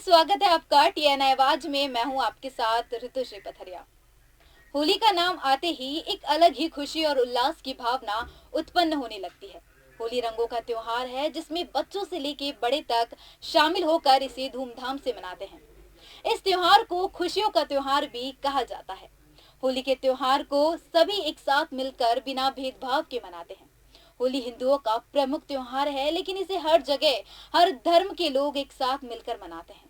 स्वागत है आपका टीएनआई आवाज में। मैं हूं आपके साथ ऋतुश्री पथरिया। होली का नाम आते ही एक अलग ही खुशी और उल्लास की भावना उत्पन्न होने लगती है। होली रंगों का त्योहार है जिसमें बच्चों से लेके बड़े तक शामिल होकर इसे धूमधाम से मनाते हैं। इस त्योहार को खुशियों का त्योहार भी कहा जाता है। होली के त्योहार को सभी एक साथ मिलकर बिना भेदभाव के मनाते हैं। होली हिंदुओं का प्रमुख त्योहार है, लेकिन इसे हर जगह हर धर्म के लोग एक साथ मिलकर मनाते हैं।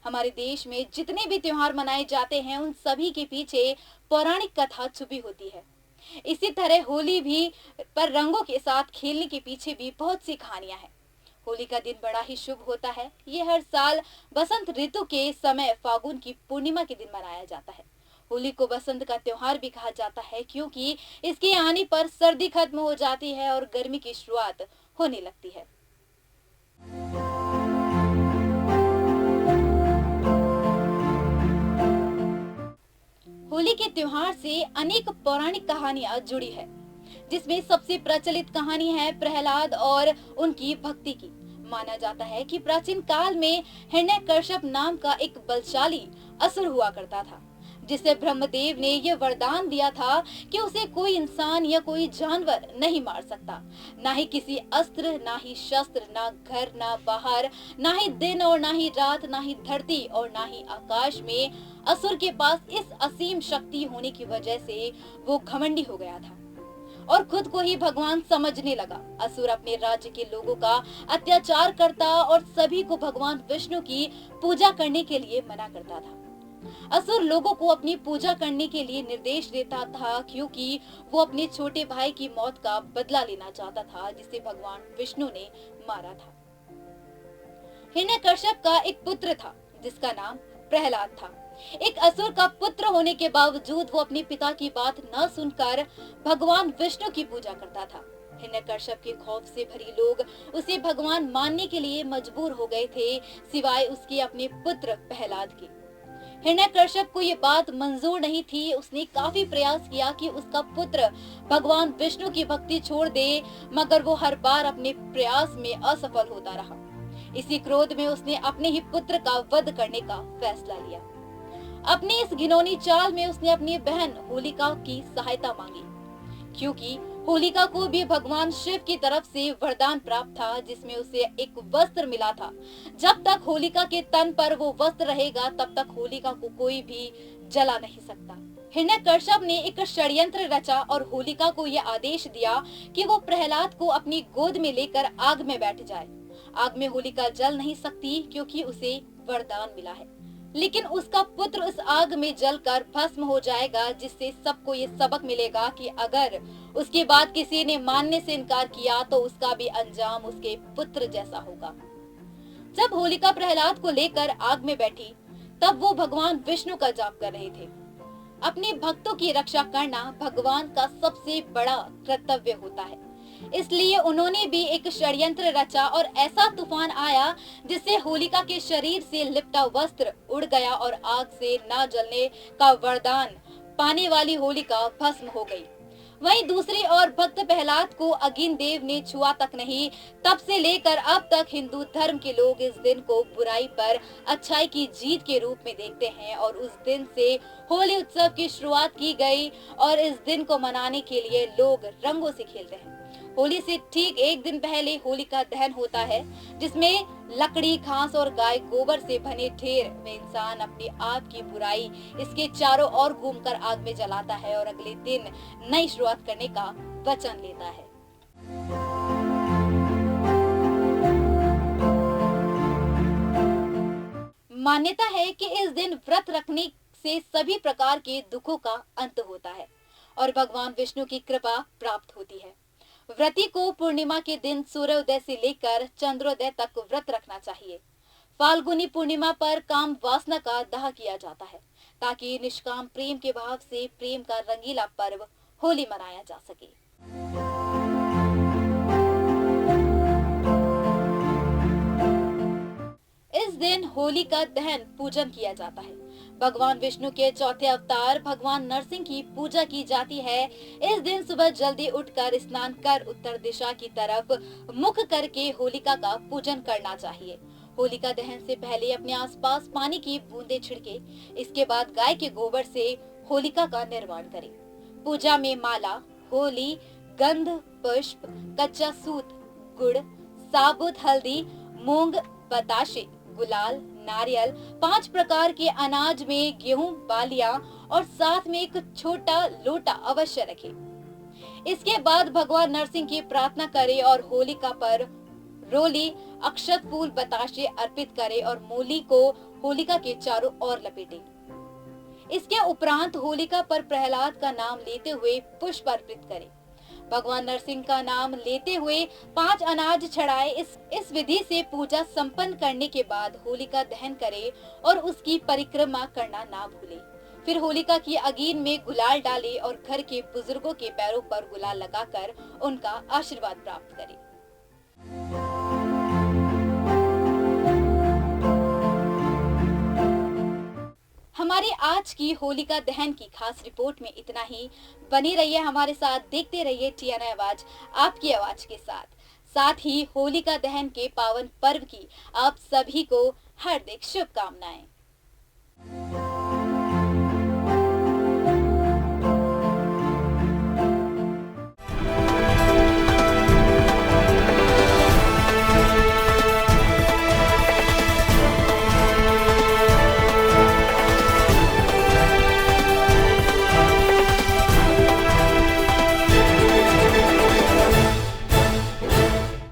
हमारे देश में जितने भी त्योहार मनाए जाते हैं उन सभी के पीछे पौराणिक कथा छुपी होती है। इसी तरह होली भी पर रंगों के साथ खेलने के पीछे भी बहुत सी कहानियां हैं। होली का दिन बड़ा ही शुभ होता है। ये हर साल बसंत ऋतु के समय फागुन की पूर्णिमा के दिन मनाया जाता है। होली को बसंत का त्योहार भी कहा जाता है क्योंकि इसके आने पर सर्दी खत्म हो जाती है और गर्मी की शुरुआत होने लगती है। होली के त्योहार से अनेक पौराणिक कहानियां जुड़ी है, जिसमें सबसे प्रचलित कहानी है प्रहलाद और उनकी भक्ति की। माना जाता है कि प्राचीन काल में हिरण्यकश्यप नाम का एक बलशाली असुर हुआ करता था, जिसे ब्रह्मदेव ने यह वरदान दिया था कि उसे कोई इंसान या कोई जानवर नहीं मार सकता। ना ही किसी अस्त्र, ना ही शस्त्र, ना घर, ना बाहर, ना ही दिन और ना ही रात, ना ही धरती और ना ही आकाश में। असुर के पास इस असीम शक्ति होने की वजह से वो घमंडी हो गया था और खुद को ही भगवान समझने लगा। असुर अपने राज्य के लोगों का अत्याचार करता और सभी को भगवान विष्णु की पूजा करने के लिए मना करता था। असुर लोगों को अपनी पूजा करने के लिए निर्देश देता था क्योंकि वो अपने छोटे भाई की मौत का बदला लेना चाहता था, जिसे भगवान विष्णु ने मारा था। हिरण्यकश्यप का एक पुत्र था जिसका नाम प्रहलाद था। एक असुर का पुत्र होने के बावजूद वो अपने पिता की बात न सुनकर भगवान विष्णु की पूजा करता था। हिरण्यकश्यप के खौफ से भरी लोग उसे भगवान मानने के लिए मजबूर हो गए थे, सिवाय उसके अपने पुत्र प्रहलाद के। हिरण्यकश्यप को ये बात मंजूर नहीं थी। उसने काफी प्रयास किया कि उसका पुत्र भगवान विष्णु की भक्ति छोड़ दे, मगर वो हर बार अपने प्रयास में असफल होता रहा। इसी क्रोध में उसने अपने ही पुत्र का वध करने का फैसला लिया। अपनी इस घिनौनी चाल में उसने अपनी बहन होलिका की सहायता मांगी, क्योंकि होलिका को भी भगवान शिव की तरफ से वरदान प्राप्त था, जिसमें उसे एक वस्त्र मिला था। जब तक होलिका के तन पर वो वस्त्र रहेगा तब तक होलिका को कोई भी जला नहीं सकता। हिरण्यकश्यप ने एक षड्यंत्र रचा और होलिका को यह आदेश दिया कि वो प्रहलाद को अपनी गोद में लेकर आग में बैठ जाए। आग में होलिका जल नहीं सकती क्योंकि उसे वरदान मिला है, लेकिन उसका पुत्र उस आग में जलकर भस्म हो जाएगा, जिससे सबको ये सबक मिलेगा कि अगर उसके बाद किसी ने मानने से इनकार किया तो उसका भी अंजाम उसके पुत्र जैसा होगा। जब होलिका प्रहलाद को लेकर आग में बैठी तब वो भगवान विष्णु का जाप कर रहे थे। अपने भक्तों की रक्षा करना भगवान का सबसे बड़ा कर्तव्य होता है, इसलिए उन्होंने भी एक षड्यंत्र रचा और ऐसा तूफान आया जिससे होलिका के शरीर से लिपटा वस्त्र उड़ गया और आग से न जलने का वरदान पाने वाली होलिका भस्म हो गई। वहीं दूसरी ओर भक्त प्रहलाद को अग्नि देव ने छुआ तक नहीं। तब से लेकर अब तक हिंदू धर्म के लोग इस दिन को बुराई पर अच्छाई की जीत के रूप में देखते हैं और उस दिन से होली उत्सव की शुरुआत की गई और इस दिन को मनाने के लिए लोग रंगों से खेलते हैं। होली से ठीक एक दिन पहले होलिका दहन होता है, जिसमें लकड़ी, घास और गाय गोबर से बने ढेर में इंसान अपनी आप की बुराई इसके चारों ओर घूमकर आग में जलाता है और अगले दिन नई शुरुआत करने का वचन लेता है। मान्यता है कि इस दिन व्रत रखने से सभी प्रकार के दुखों का अंत होता है और भगवान विष्णु की कृपा प्राप्त होती है। व्रती को पूर्णिमा के दिन सूर्योदय से लेकर चंद्रोदय तक व्रत रखना चाहिए। फाल्गुनी पूर्णिमा पर काम वासना का दाह किया जाता है ताकि निष्काम प्रेम के भाव से प्रेम का रंगीला पर्व होली मनाया जा सके। इस दिन होली का दहन पूजन किया जाता है। भगवान विष्णु के चौथे अवतार भगवान नरसिंह की पूजा की जाती है। इस दिन सुबह जल्दी उठकर स्नान कर उत्तर दिशा की तरफ मुख करके होलिका का पूजन करना चाहिए। होलिका दहन से पहले अपने आसपास पानी की बूंदें छिड़के। इसके बाद गाय के गोबर से होलिका का निर्माण करें। पूजा में माला, होली, गंध, पुष्प, कच्चा सूत, गुड़, साबुत हल्दी, मूंग, बताशे, गुलाल, नारियल, 5 प्रकार के अनाज में गेहूं, बालियां और साथ में एक छोटा लोटा अवश्य रखें। इसके बाद भगवान नरसिंह की प्रार्थना करें और होलिका पर रोली, अक्षत फूल, बताशे अर्पित करें और मूली को होलिका के चारों ओर लपेटें। इसके उपरांत होलिका पर प्रहलाद का नाम लेते हुए पुष्प अर्पित करें। भगवान नरसिंह का नाम लेते हुए 5 अनाज चढ़ाए। इस विधि से पूजा संपन्न करने के बाद होलिका दहन करें और उसकी परिक्रमा करना ना भूलें। फिर होलिका की अगीन में गुलाल डालें और घर के बुजुर्गों के पैरों पर गुलाल लगाकर उनका आशीर्वाद प्राप्त करें। हमारी आज की होलिका दहन की खास रिपोर्ट में इतना ही। बने रहिए हमारे साथ, देखते रहिए TNI आवाज, आपकी आवाज के साथ ही होलिका दहन के पावन पर्व की आप सभी को हार्दिक शुभकामनाएं।